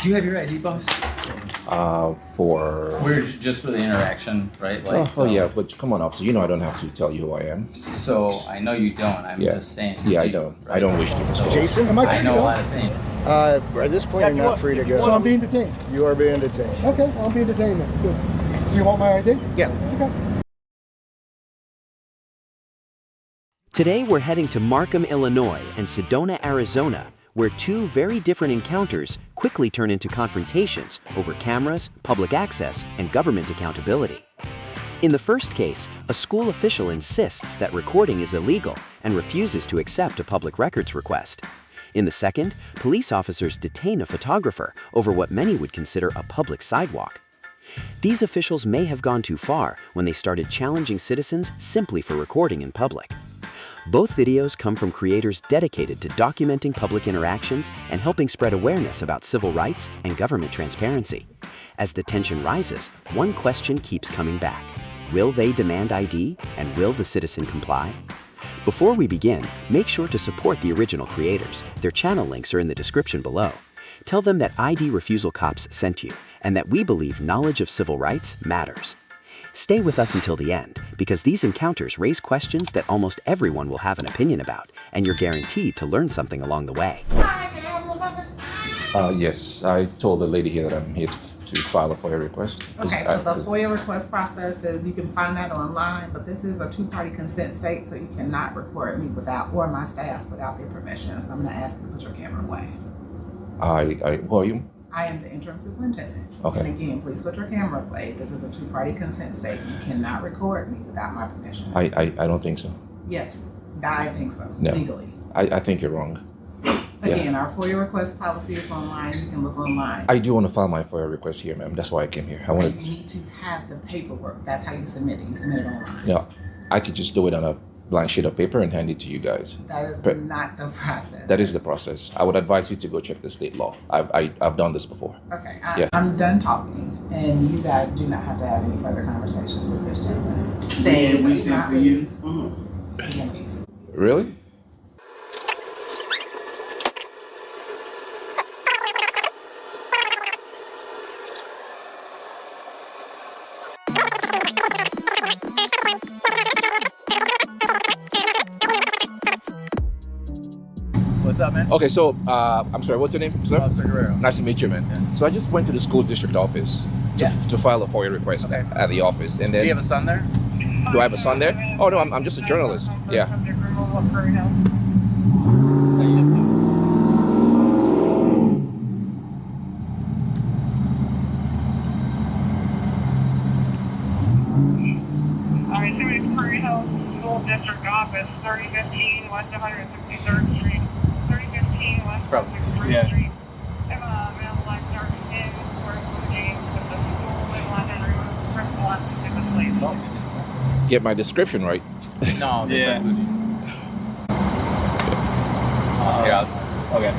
Do you have your ID, boss? We're just for the interaction, right? Like, yeah, but come on, officer. You know I don't have to tell you who I am. So I know you don't. I'm just saying. Yeah, I don't. Right? I don't wish to. So, Jason, am I free I know to a go? lot of things. At this point, you're not free to go. So I'm being detained. You are being detained. Okay, I'm being detained then. Good. Do you want my ID? Yeah. Okay. Today we're heading to Markham, Illinois and Sedona, Arizona, where two very different encounters quickly turn into confrontations over cameras, public access, and government accountability. In the first case, a school official insists that recording is illegal and refuses to accept a public records request. In the second, police officers detain a photographer over what many would consider a public sidewalk. These officials may have gone too far when they started challenging citizens simply for recording in public. Both videos come from creators dedicated to documenting public interactions and helping spread awareness about civil rights and government transparency. As the tension rises, one question keeps coming back. Will they demand ID, and will the citizen comply? Before we begin, make sure to support the original creators. Their channel links are in the description below. Tell them that ID Refusal Cops sent you, and that we believe knowledge of civil rights matters. Stay with us until the end, because these encounters raise questions that almost everyone will have an opinion about, and you're guaranteed to learn something along the way. Yes, I told the lady here that I'm here to file a FOIA request. Okay, so the FOIA request process is you can find that online, but this is a two-party consent state, so you cannot record me without, or my staff without their permission. So I'm gonna ask you to put your camera away. Who are you? I am the interim superintendent. Okay. And again, please put your camera away. This is a two-party consent state. You cannot record me without my permission. I don't think so. Yes, I think so, No. legally. I think you're wrong. Again, our FOIA request policy is online. You can look online. I do want to file my FOIA request here, ma'am. That's why I came here. I Okay, want you need to have the paperwork. That's how you submit it. You submit it online. Yeah, I could just do it on a blank sheet of paper and hand it to you guys. That is But not the process. that is the process. I would advise you to go check the state law. I've done this before. Okay, Yeah. I'm done talking, and you guys do not have to have any further conversations with this gentleman. We sent for you. Really? What's up, man? Okay, so I'm sorry. What's your name, sir? Officer Guerrero. Nice to meet you, man. Yeah. So I just went to the school district office to file a FOIA request Okay. at the office, and Do then you have a son there? do I have a son there? Oh no, I'm just a journalist. Yeah. Alright, so it's Prairie Hill School District Office, 3015 West 163rd Street, 3015 West 163rd Street. I'm a male lifeguard in wearing blue jeans with the school label on and remove principal on specific place. Get my description right. No, there's like blue jeans. Okay.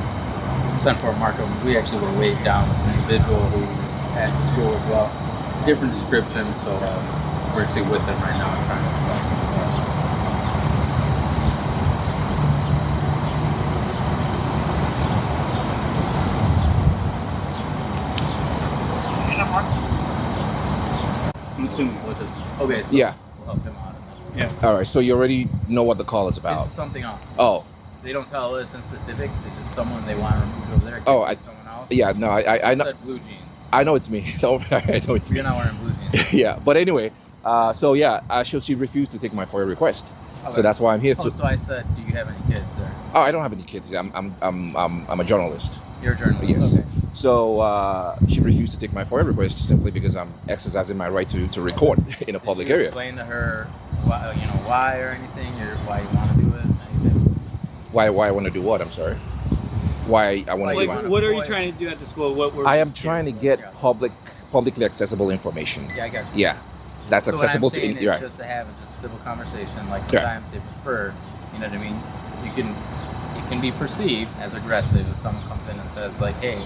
10-4 Markham. We actually were weighed down with an individual who was at the school as well. Different description, so we're actually with him right now trying to. I'm assuming Which is, okay, so Yeah. we'll help him out. Yeah. All right. So you already know what the call is This about. is something else. Oh. They don't tell us in specifics. It's just someone they want to remove over there. It Oh, could I- be someone else. Yeah. No. I I know. said blue jeans. I know it's me. I know it's me. You're not wearing blue jeans. Yeah. But anyway. So yeah. She refused to take my FOIA request. Okay. So that's why I'm here. Oh, so I said, do you have any kids? Or Oh, I don't have any kids. I'm a journalist. you're a journalist? Yes. Okay. So she refused to take my FOIA request simply because I'm exercising my right to record in a public Did you area. explain to her why or anything, or why you want to do it? Anything? Why I want to do what? I'm sorry. Why I want to do Like, what? What are you trying to do at the school? I am trying to get publicly accessible information. Yeah, I got you. Yeah, that's So accessible what I'm saying to. is Right. just to have a just civil conversation. Like Yeah. sometimes they prefer, you know what I mean? It can be perceived as aggressive if someone comes in and says like, "Hey,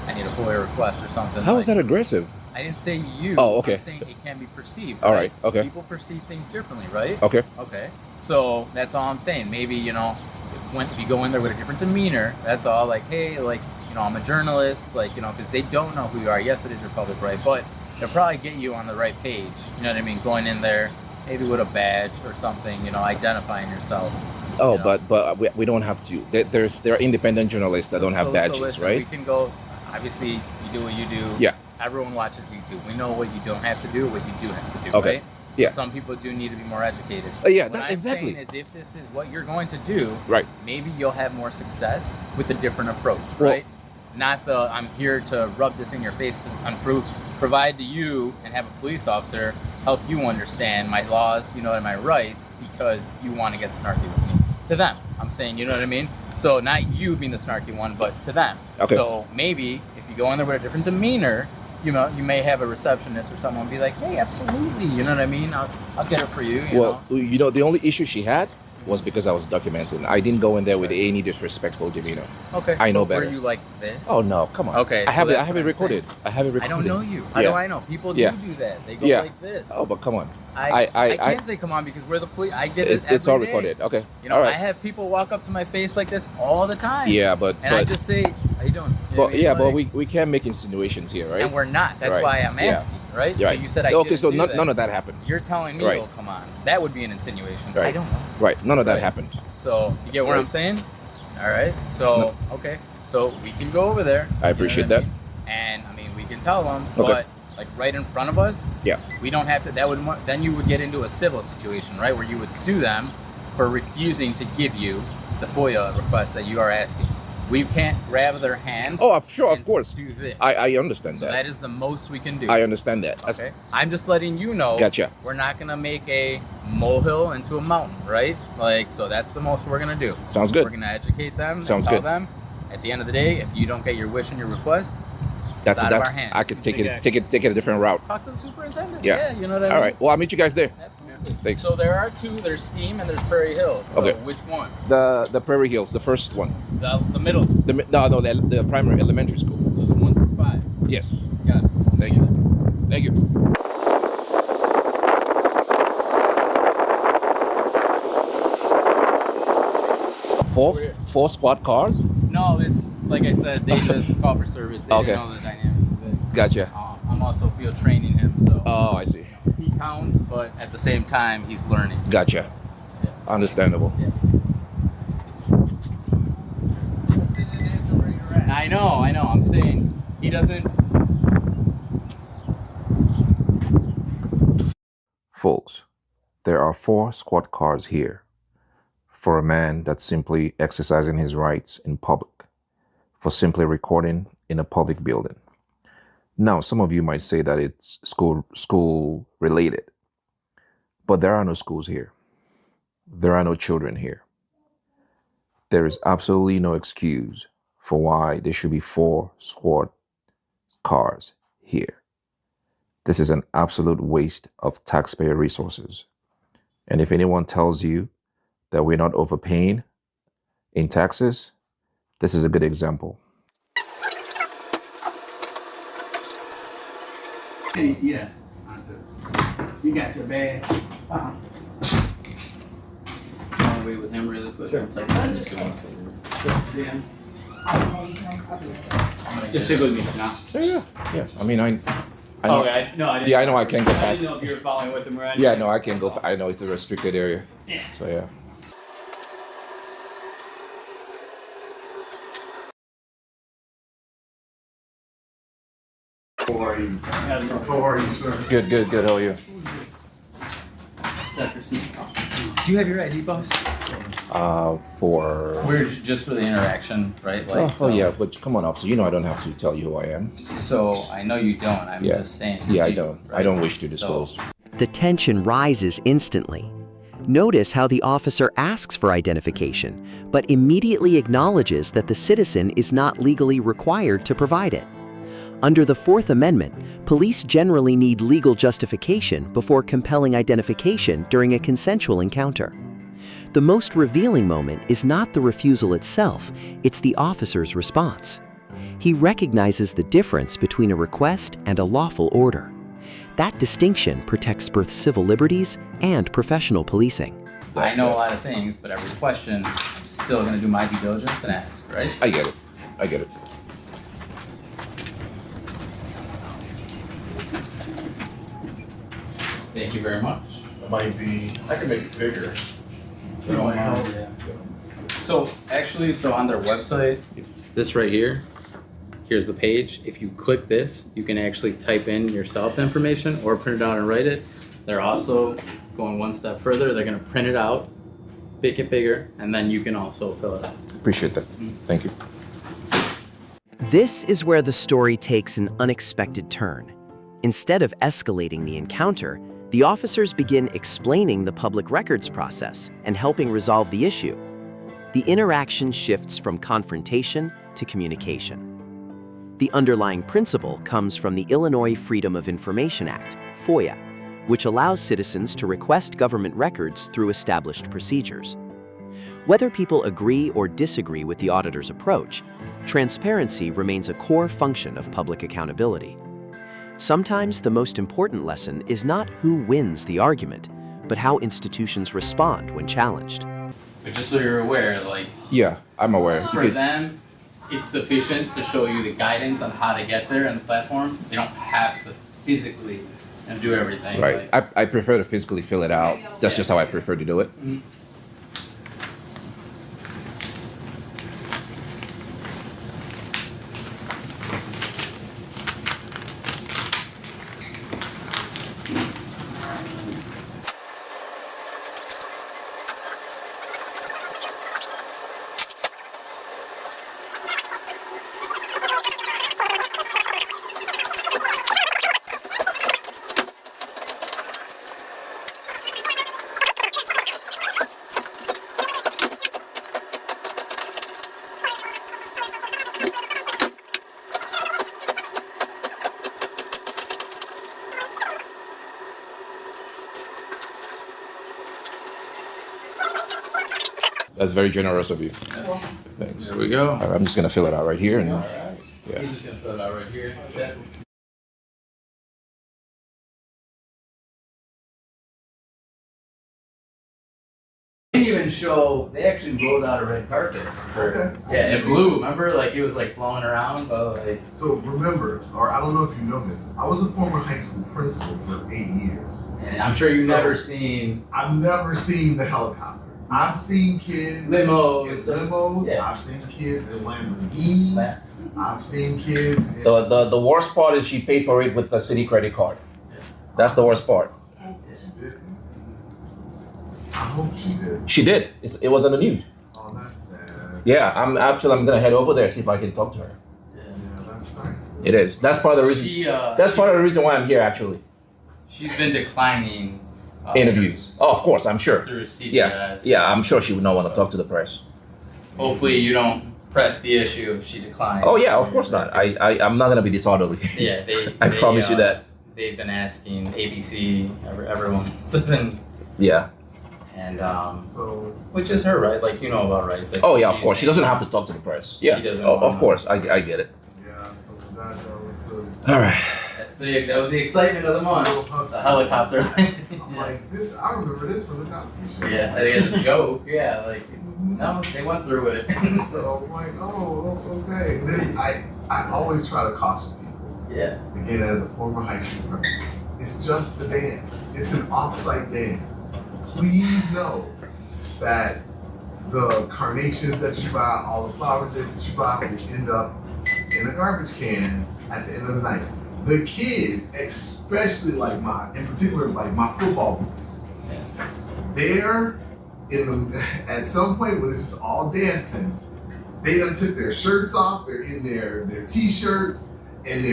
I need a FOIA request" or something. How like, is that aggressive? I didn't say you. Oh, okay. I'm saying it can be perceived. All right, okay. People perceive things differently, right? Okay. Okay. So that's all I'm saying. Maybe if you go in there with a different demeanor, that's all. Like, hey, like, I'm a journalist, like, because they don't know who you are. Yes, it is your public right, but they'll probably get you on the right page. You know what I mean? Going in there, maybe with a badge or something, identifying yourself. Oh, but we don't have to. There are independent journalists that don't have badges, listen, right? We can go. Obviously, you do what you do. Yeah. Everyone watches YouTube. We know what you don't have to do, what you do have to do. Okay. Right? So Yeah. some people do need to be more educated. Yeah, What that, I'm exactly. saying is, if this is what you're going to do, Right. maybe you'll have more success with a different approach, Well- right? Not the I'm here to rub this in your face to provide to you and have a police officer help you understand my laws, and my rights because you want to get snarky with me. To them, I'm saying, you know what I mean? So not you being the snarky one, but to them. Okay. So maybe if you go in there with a different demeanor, you may have a receptionist or someone be like, hey, absolutely, you know what I mean? I'll get it for you. Well, the only issue she had was because I was documenting. I didn't go in there with any disrespectful demeanor. Okay. I know But better. Were you like this? Oh no, come on. Okay, I so have it. I that's have what it I'm recorded. saying. I have it recorded. I don't know you. How Yeah. do I know? People Yeah. do that. They go Yeah. like this. Oh, but come on. I I can't say come on because we're the police. I get it. It's all every day. recorded. Okay. All all I right. have people walk up to my face like this all the time. Yeah, but And I just say, how you doing? You know what I but mean? yeah, but Like, we can't make insinuations here, right? And we're not. That's Right. why I'm Yeah. asking, right? Right. So you said I okay, didn't so do none, that. none of that happened. You're telling me, Right. oh, come on. That would be an insinuation. Right. I don't know. Right. None of that Right. happened. So you get what Right. I'm saying? All right. So okay. So we can go over there. I appreciate that. And we can tell them, Okay. but like right in front of us, Yeah. we don't have to. Then you would get into a civil situation, right, where you would sue them for refusing to give you the FOIA request that you are asking. We can't grab their hand. Oh, sure, of and course. Do this. I understand So that. that is the most we can do. I understand that. That's- Okay. I'm just letting you know. Gotcha. We're not gonna make a molehill into a mountain, right? So that's the most we're gonna do. Sounds good. We're gonna educate them. Sounds and tell good. them. At the end of the day, if you don't get your wish and your request, it's out of our hands. I could take it a different route. Talk to the superintendent. Yeah. You know what I mean? All right. Well, I'll meet you guys there. Absolutely. Thanks. So there are two. There's Steam and there's Prairie Hills. So Okay. which one? The Prairie Hills, the first one. The middle school. The primary elementary school. So the 1 through 5. Yes. Got it. Thank you. Thank you. Four squad cars. No, it's like I said. They just call for service. They Okay. didn't know the dynamics of it. Gotcha. I'm also field training him, so Oh, I see. he counts, but at the same time, he's learning. Gotcha. Yeah. Understandable. Yeah. I know. I'm saying he doesn't. Folks, there are 4 squad cars here for a man that's simply exercising his rights in public, for simply recording in a public building. Now, some of you might say that it's school related, but there are no schools here. There are no children here. There is absolutely no excuse for why there should be 4 squad cars here. This is an absolute waste of taxpayer resources. And if anyone tells you that we're not overpaying in taxes, this is a good example. Yes, I do. You got your bag? Can I wait with him really quick? Sure. I'm just going to. Yeah. Just stick with me for now. Yeah. I mean, I know. Okay, no, I didn't. Yeah, I know I can't go I past. didn't know if you were following with him or anything. Yeah, no, I can't go. I know it's a restricted area. Yeah. So yeah. How are you, sir? Good. How are you? Dr. C. Do you have your ID, boss? For. We're just for the interaction, right? Oh yeah, but come on, officer. You know I don't have to tell you who I am. So I know you don't. I'm Yeah. just saying. Yeah, I you do, don't. I right? don't wish to disclose. The tension rises instantly. Notice how the officer asks for identification, but immediately acknowledges that the citizen is not legally required to provide it. Under the Fourth Amendment, police generally need legal justification before compelling identification during a consensual encounter. The most revealing moment is not the refusal itself, it's the officer's response. He recognizes the difference between a request and a lawful order. That distinction protects both civil liberties and professional policing. I know a lot of things, but every question, I'm still going to do my due diligence and ask, right? I get it. Thank you very much. It might be, I can make it bigger. You don't mind, yeah. So actually, on their website, this right here, here's the page. If you click this, you can actually type in your self information or print it out and write it. They're also going one step further. They're gonna print it out, make it bigger, and then you can also fill it out. Appreciate that. Thank you. This is where the story takes an unexpected turn. Instead of escalating the encounter, the officers begin explaining the public records process and helping resolve the issue. The interaction shifts from confrontation to communication. The underlying principle comes from the Illinois Freedom of Information Act, FOIA, which allows citizens to request government records through established procedures. Whether people agree or disagree with the auditor's approach, transparency remains a core function of public accountability. Sometimes the most important lesson is not who wins the argument, but how institutions respond when challenged. But just so you're aware, like, Yeah, I'm aware. for them, it's sufficient to show you the guidance on how to get there and the platform. They don't have to physically do everything. Right. Like, I prefer to physically fill it out. That's just how I prefer to do it. That's very generous of you. Thanks. there we go. All right, I'm just gonna fill it out right here, and He's just gonna fill it out right here. Yeah. They didn't even show. They actually rolled out a red carpet. Yeah, it blew. Remember, like it was like blowing around, but like. So remember, or I don't know if you know this, I was a former high school principal for 8 years. And I'm sure you've never seen. I've never seen the helicopter. I've seen kids Limos. in limos. Yeah. I've seen kids in Lamborghinis. I've seen kids in... the worst part is she paid for it with a city credit card. That's the worst part. She didn't. I hope she did. She did. It was on the news. Oh, that's sad. Yeah, I'm gonna head over there, see if I can talk to her. Yeah, that's sad. It is. That's part of the reason. That's part of the reason why I'm here, actually. She's been declining Interviews. Oh, of course, I'm sure. through CBS. Yeah, I'm sure she would not want to talk to the press. Hopefully, you don't press the issue if she declines. Oh yeah, of course not. I'm not gonna be disorderly. Yeah, I promise you that. They've been asking ABC, everyone's been, Yeah. and So, which is her right, like you know about rights. Like, Oh yeah, of course. She doesn't have to talk to the press. Yeah. She doesn't Of wanna- course, I get it. yeah, so that was the... All right. that was the excitement of the month. The helicopter landing. I'm like, this, I remember this from the Cosby Show. Yeah, I think it's a joke. Yeah, like no, they went through with it. So I'm like, oh, okay. And then I always try to caution people. Yeah. Again, as a former high school principal, it's just a dance. It's an off-site dance. Please know that the carnations that you buy, all the flowers that you buy will end up in a garbage can at the end of the night. The kid, especially like in particular, like my football boys, they're at some point when it's just all dancing, they done took their shirts off, they're in their t-shirts, and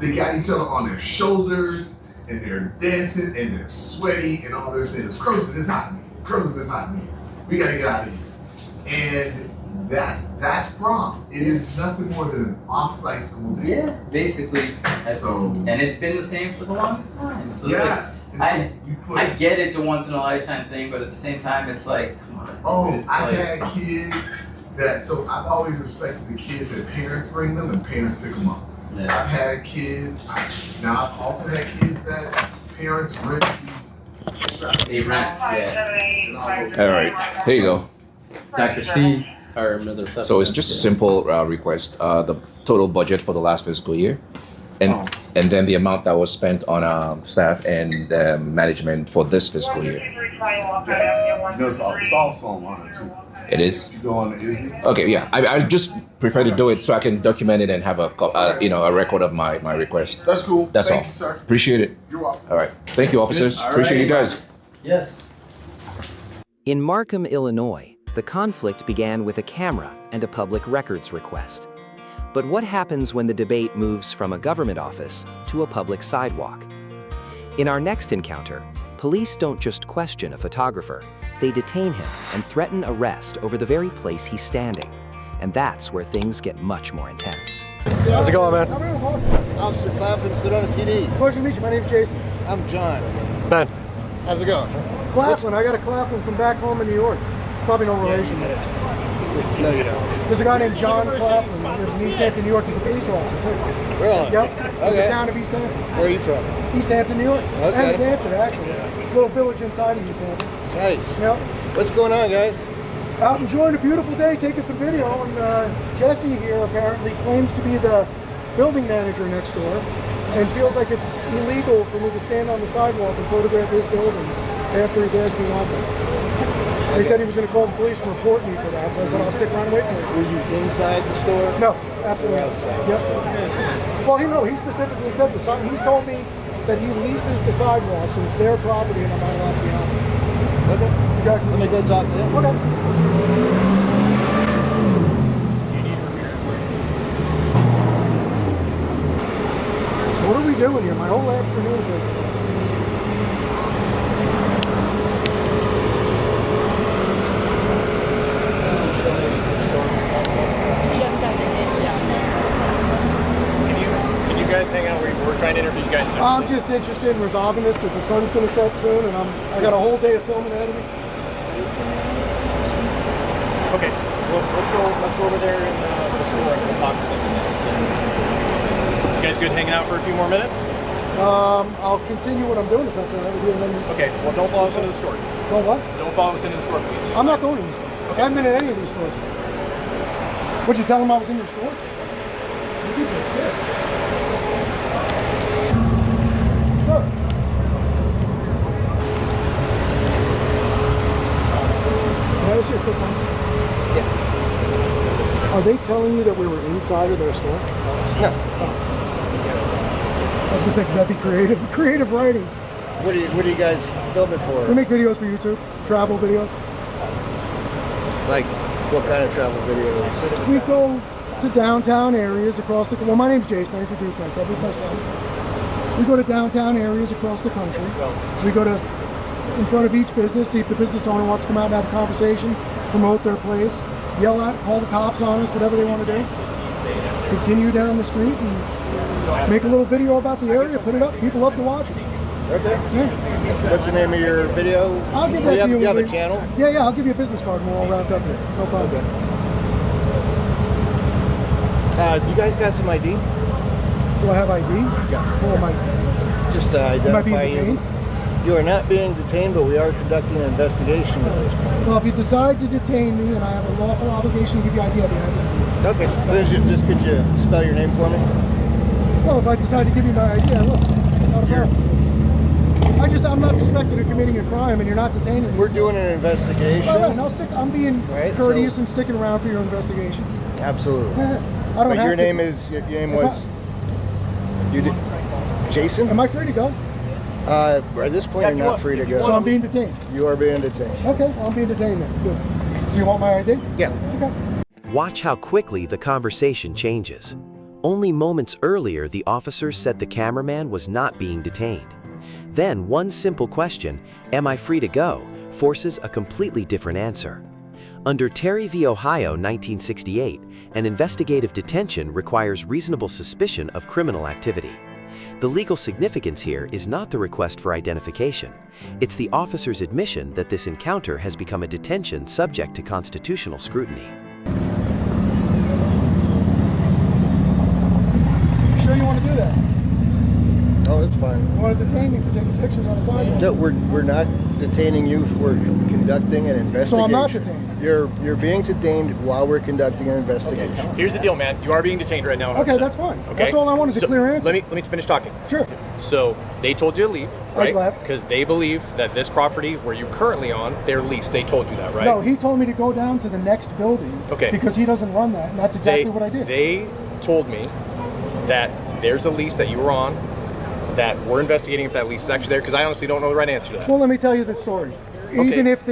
they got each other on their shoulders, and they're dancing, and they're sweaty, and all they're saying is, Croson, it's hot in here. Croson, it's hot in here. We gotta get out of here. And that's prom. It is nothing more than an off-site school dance. Yes, basically. So- And it's been the same for the longest time. So Yeah. it's And like, so you put, I get it's a once in a lifetime thing, but at the same time, it's like, come on. oh, it's I've like, had kids so I've always respected the kids that parents bring them and parents pick them up. yeah. I've had kids, now I've also had kids that parents rent these straps. They rent, yeah. All right. Here you go. Dr. C, or another. So it's just a simple request. The total budget for the last fiscal year and then the amount that was spent on staff and management for this fiscal year. It's also online too. It is. If you go on the ISB. Okay, yeah. I just prefer to do it so I can document it and have a record of my request. That's cool. That's all. Thank you, sir. Appreciate it. You're welcome. All right. Thank you, officers. All Appreciate you right. guys. Yes. In Markham, Illinois, the conflict began with a camera and a public records request. But what happens when the debate moves from a government office to a public sidewalk? In our next encounter, police don't just question a photographer, they detain him and threaten arrest over the very place he's standing. And that's where things get much more intense. How's it going, man? How are you, boss? Officer Claflin, Sedona PD. Pleasure to meet you. My name's Jason. I'm John. Ben. How's it going? Claflin. I got a Claflin from back home in New York. Probably no relation. No, you don't. There's a guy named John Claflin who lives in East Hampton, New York. He's a police officer, too. Really? Yep. In the Okay. town of East Hampton. Where are you from? East Hampton, New York. Okay. And Dancer, actually. Little village inside of East Hampton. Nice. Yep. What's going on, guys? Out enjoying a beautiful day, taking some video, and Jesse here apparently claims to be the building manager next door, and feels like it's illegal for me to stand on the sidewalk and photograph his building after he's asked me not to. He said he was going to call the police and report me for that, so I said I'll stick around and wait for him. Were you inside the store? No, absolutely Or not. outside? Yep. Well, he specifically said he's told me that he leases the sidewalks and it's their property and I'm not allowed to be on it. Okay. Let me go talk to him. Okay. What are we doing here? My whole afternoon is like... Can you guys hang out? We're trying to interview you guys. I'm just interested in resolving this because the sun's going to set soon and I got a whole day of filming ahead of me. Okay. Well, let's go over there and the store and we'll talk to them. You guys good hanging out for a few more minutes? I'll continue what I'm doing if that's all right with you. And then... Okay. Well, don't follow us into the store. Don't what? Don't follow us into the store, please. I'm not going to these stores. I haven't been in any of these stores. Would you tell them I was in your store? You people are sick. Sir. Can I ask you a quick question? Yeah. Are they telling you that we were inside of their store? No. I was gonna say, because that'd be creative writing. What are you guys filming for? We make videos for YouTube, travel videos. Like, what kind of travel videos? We go to downtown areas across the... Well, my name's Jason. I introduced myself. This is my son. We go to downtown areas across the country. We go to in front of each business, see if the business owner wants to come out and have a conversation, promote their place, yell out, call the cops on us, whatever they want to do. Continue down the street and make a little video about the area, put it up. People love to watch it. Okay. Yeah. What's the name of your video? I'll give that to you. You have a channel? Yeah, I'll give you a business card and we're all wrapped up here. No problem. You guys got some ID? Do I have ID? Yeah. For my... Just to Am I being identify detained? you. You are not being detained, but we are conducting an investigation at this point. Well, if you decide to detain me and I have a lawful obligation to give you ID, I'll be happy. Okay. Then just could you spell your name for me? Well, if I decide to give you my ID, I will. Not a problem. I'm not suspected of committing a crime and you're not detaining me. We're doing an investigation. All right, I'm being Right, courteous so- and sticking around for your investigation. Absolutely. I don't But have your to. name was you did Jason? Am I free to go? At this point, you're not free to go. So I'm being detained. You are being detained. Okay, I'm being detained then. Good. So you want my ID? Yeah. Okay. Watch how quickly the conversation changes. Only moments earlier, the officers said the cameraman was not being detained. Then one simple question, "Am I free to go?" forces a completely different answer. Under Terry v. Ohio 1968, an investigative detention requires reasonable suspicion of criminal activity. The legal significance here is not the request for identification. It's the officer's admission that this encounter has become a detention subject to constitutional scrutiny. You sure you want to do that? Oh that's fine. You want to detain me for taking pictures on the sidewalk? No, we're not detaining you for conducting an investigation. So I'm not detained. You're being detained while we're conducting an investigation. Here's the deal, man. You are being detained right now. 100%. Okay, that's fine. Okay. That's all I want is a clear answer. Let me finish talking. Sure. So they told you to leave, right? left. Because they believe that this property where you're currently on, they're leased. They told you that, right? No, he told me to go down to the next building. Okay. Because he doesn't run that, and that's exactly what I did. They told me that there's a lease that you were on, that we're investigating if that lease is actually there, because I honestly don't know the right answer to that. Well, let me tell you the story. Okay. Even if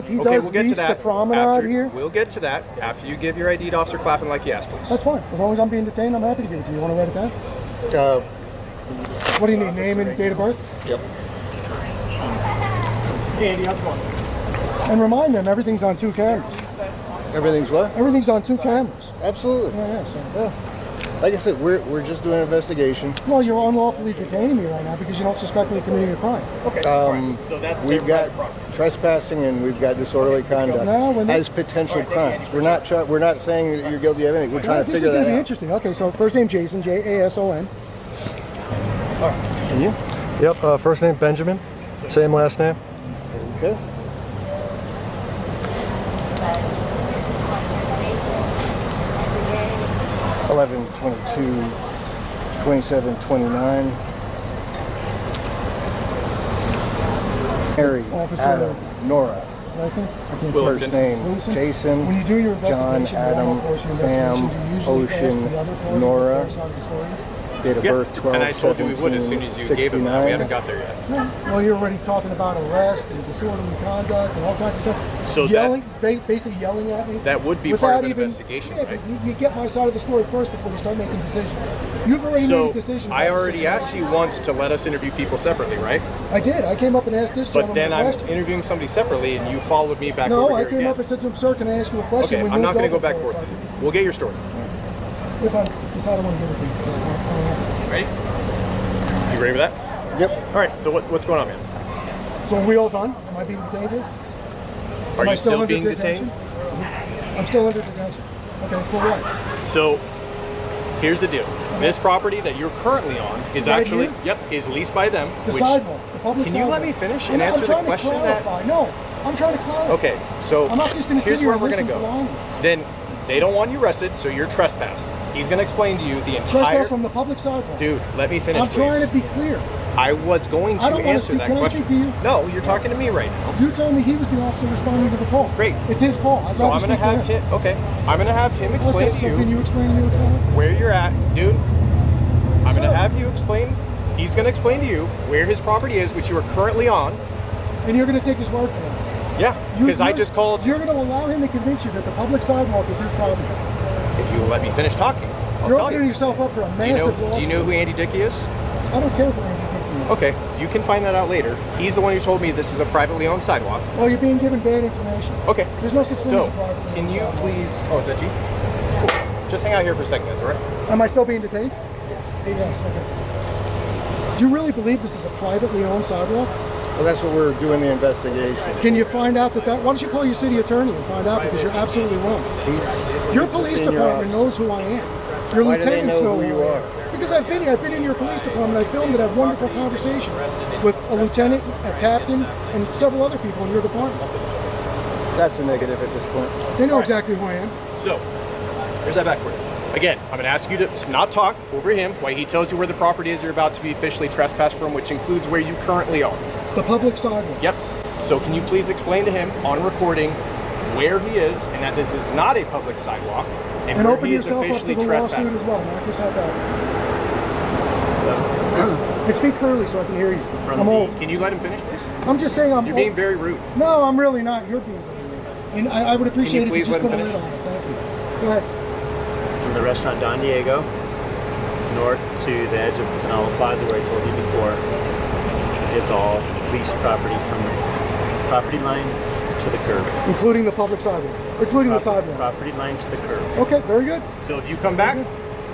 he does we'll get lease to that the promenade after, here, We'll get to that after you give your ID to Officer Clappin like you asked, please. that's fine. As long as I'm being detained, I'm happy to give it to you. You want to write it down? What do you need? Name and date of birth? Yep. Andy, how's it going? And remind them everything's on 2 cameras. Everything's what? Everything's on 2 cameras. Absolutely. Yeah. So, Like I said, we're just doing an investigation. well, you're unlawfully detaining me right now because you don't suspect me of committing a crime. Okay. So that's We've got trespassing and we've got disorderly conduct Now, when they- as potential crimes. We're not saying that you're guilty of anything. We're trying to This is figure going that to be out. interesting. Okay, so first name Jason, Jason. And you? Yep, first name Benjamin, same last name. Okay. $11, $22, $27, $29. Mary, Officer- Adam, Nora. Last name? I can't First see. name Wilson? Jason, When you do your John, investigation, Adam, normal course of Sam, investigation, do you usually ask Ocean, the other party Nora. their side of the story? date of Yeah. birth 12, And I told you we 17, would as soon as you gave it that. We haven't got there yet. Well, you're already talking about arrest and disorderly conduct and all kinds of stuff. So basically yelling at me. That would be without part of an even- investigation, yeah, right? but you get my side of the story first before you start making decisions. You've already made So a decision. I about the already situation. asked you once to let us interview people separately, right? I did. I came up and asked this But gentleman then a I'm question. interviewing somebody separately, and you followed me back No, over I here came again. up and said to him, "Sir, can I ask you a question?" Okay, We I'm not going to moved go back over forth. for it. We'll get your story. If I decide I want to give it to you at this point, I don't know. Ready? You ready for that? Yep. All right. So what's going on, man? So are we all done? Am I being detained here? Are Am I you still under being detention? detained? I'm still under detention. Okay, for what? So here's the deal. This property that you're currently on is Right actually here? is leased by them. The which sidewalk, the public can sidewalk. you let me finish I'm and answer the trying question to clarify. No, I'm trying to clarify. Okay, so I'm not just going to sit here's here where and we're going listen to go. blindly. Then they don't want you arrested, so you're trespassed. He's going to explain to you the entire. Trespass from the public sidewalk. Dude, let me finish. I'm trying please. to be clear. I was going to I don't wanna answer speak. that Can I question. speak to you? No, you're talking to me right now. You told me he was the officer responding to the call. Great. It's his call. I'd So rather I'm going to speak have him. him. Okay, I'm going to have him explain Listen, to so you can you explain to me what's going on? where you're at, dude. I'm going Sir. to have you explain. He's going to explain to you where his property is, which you are currently on. And you're going to take his word for it. Yeah, because I just called. You're going to allow him to convince you that the public sidewalk is his property. If you let me finish talking, I'll You're tell opening you. yourself up for a Do you massive know? lawsuit. Do you know who Andy Dickey is? I don't care who Andy Dickey is. Okay, you can find that out later. He's the one who told me this is a privately owned sidewalk. Well, you're being given bad information. Okay. There's no such thing So, as a privately can owned you sidewalk. please? Oh, is that you? Cool. Just hang out here for a second, guys. All right? Am I still being detained? Yes. Okay. Do you really believe this is a privately owned sidewalk? Well, that's what we're doing the investigation. Can you find out that? Why don't you call your city attorney and find out, because you're absolutely wrong. Your He's the police senior department officer. knows who I am. Your Why do they lieutenants know who who you I are? am. Because I've been here. I've been in your police department. I filmed it. I had wonderful conversations with a lieutenant, a captain, and several other people in your department. That's a negative at this point. They know exactly who I am. So, here's that back for you. Again, I'm going to ask you to not talk over him while he tells you where the property is you're about to be officially trespassed from, which includes where you currently are. The public sidewalk. Yep. So can you please explain to him on recording where he is and that this is not a public sidewalk and And where open he is yourself up to officially the trespassed? lawsuit as well. Knock yourself out. So, And speak clearly so I can hear you. I'm old. Can you let him finish, please? I'm just saying I'm You're old. being very rude. No, I'm really not. You're being very rude. And I would appreciate Can it you if you please just let put him a lid finish? on it. Thank you. Go ahead. From the restaurant Don Diego, north to the edge of the Sonoma Plaza where I told you before, it's all leased property from the property line to the curb. Including the public sidewalk. Including the sidewalk. Property line to the curb. Okay, very good. So if you come back,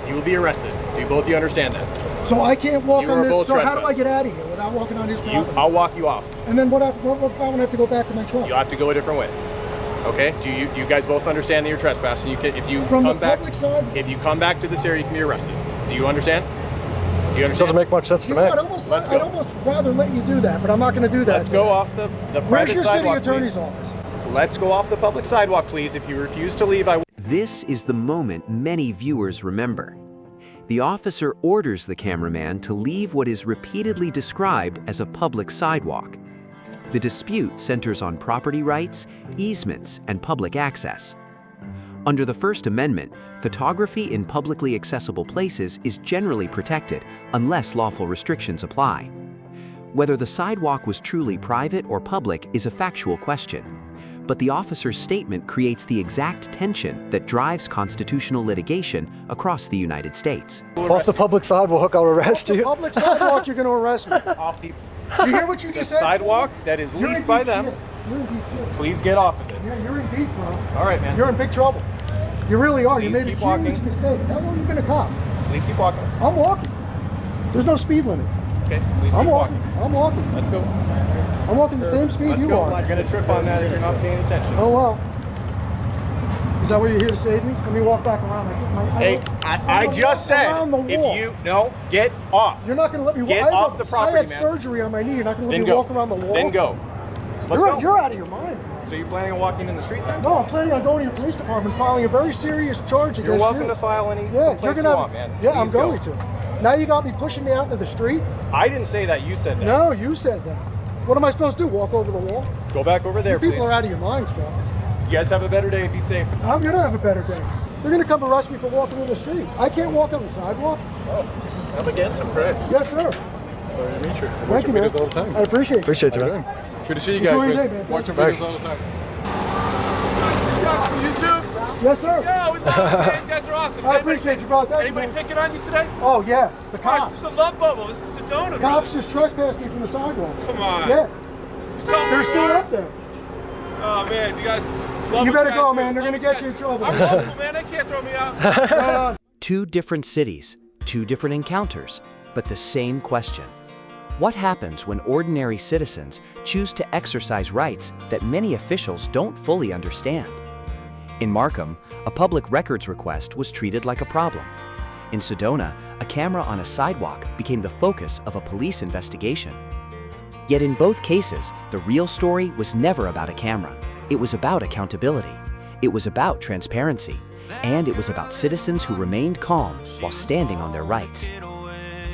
you will be arrested. Do both of you understand that? So I can't walk You on are this. both So how do I trespassed. get out of here without walking on his property? I'll walk you off. And then what I have to go back to my truck. You'll have to go a different way. Okay? Do you guys both understand that you're trespassing? You can, if you From come the back, public side? if you come back to this area, you can be arrested. Do you understand? You It understand? doesn't make much sense to You know, me. I'd almost rather let you do that, but I'm not going to do that. Let's go off the Where's private your city sidewalk, attorney's please. office? Let's go off the public sidewalk, please. If you refuse to leave, I will. This is the moment many viewers remember. The officer orders the cameraman to leave what is repeatedly described as a public sidewalk. The dispute centers on property rights, easements, and public access. Under the First Amendment, photography in publicly accessible places is generally protected unless lawful restrictions apply. Whether the sidewalk was truly private or public is a factual question, but the officer's statement creates the exact tension that drives constitutional litigation across the United States. Off the public sidewalk, I'll arrest you. Public sidewalk, you're going to arrest me. Off the You hear what you just said? sidewalk that is You're leased in by deep them. shit. You're in deep shit. Please get off of it. Yeah, you're in deep, bro. All right, man. You're in big trouble. You really are. You Please made a keep huge walking. mistake. How long have you been a cop? Please keep walking. I'm walking. There's no speed limit. Okay. Please I'm keep walking. walking. I'm walking. Let's go. I'm walking the same speed Let's you go. are. You're gonna trip on that if you're not paying attention. Oh well. Is that why you're here to save me? Let me walk back around. Hey, I just said if you get off. You're not going to let me walk. Get off the property, I had man. surgery on my knee. You're not going to let Then me go. walk around the wall. Then go. Let's go. You're out of your mind. So you're planning on walking in the street then? No, I'm planning on going to your police department, filing a very serious charge against you. You're welcome to file any complaints you're you gonna want, man. Yeah, I'm Please go. going to. Now you got me pushing me out into the street. I didn't say that. You said that. No, you said that. What am I supposed to do? Walk over the wall? Go back over there, You people please. are out of your minds, bro. You guys have a better day. Be safe. I'm gonna have a better day. They're gonna come arrest me for walking in the street. I can't walk on the sidewalk. I'm against him, Chris. Yes, sir. Pleasure to meet you. Thank you, man. all the time. I appreciate you. Appreciate you, man. Good to see you Enjoy guys. your day, man. Watch your Thanks. videos all the time. YouTube? Yes, sir. Yeah, we love it, man. You guys are awesome. I appreciate you, bro. Thank you, Anybody man. picking on you today? Oh, yeah. The Guys, cops. this is a love bubble. This is Sedona. Cops just trespassed me from the sidewalk. Come on. Yeah. You tell me They're where still you are? up there. Oh, man. You guys love You what better guys go, do. man. They're Love gonna what get guys- you in trouble. I'm local, man. They can't throw me out. Two different cities, two different encounters, but the same question. What happens when ordinary citizens choose to exercise rights that many officials don't fully understand? In Markham, a public records request was treated like a problem. In Sedona, a camera on a sidewalk became the focus of a police investigation. Yet in both cases, the real story was never about a camera. It was about accountability. It was about transparency. And it was about citizens who remained calm while standing on their rights.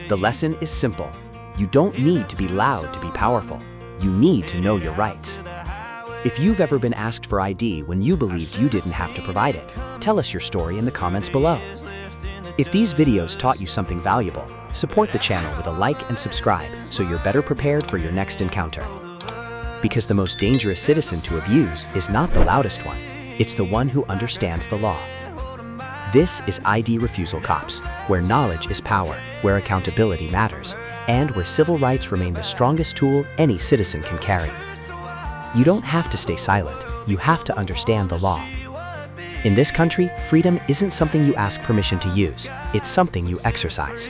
The lesson is simple. You don't need to be loud to be powerful. You need to know your rights. If you've ever been asked for ID when you believed you didn't have to provide it, tell us your story in the comments below. If these videos taught you something valuable, support the channel with a like and subscribe so you're better prepared for your next encounter. Because the most dangerous citizen to abuse is not the loudest one, it's the one who understands the law. This is ID Refusal Cops, where knowledge is power, where accountability matters, and where civil rights remain the strongest tool any citizen can carry. You don't have to stay silent, you have to understand the law. In this country, freedom isn't something you ask permission to use, it's something you exercise.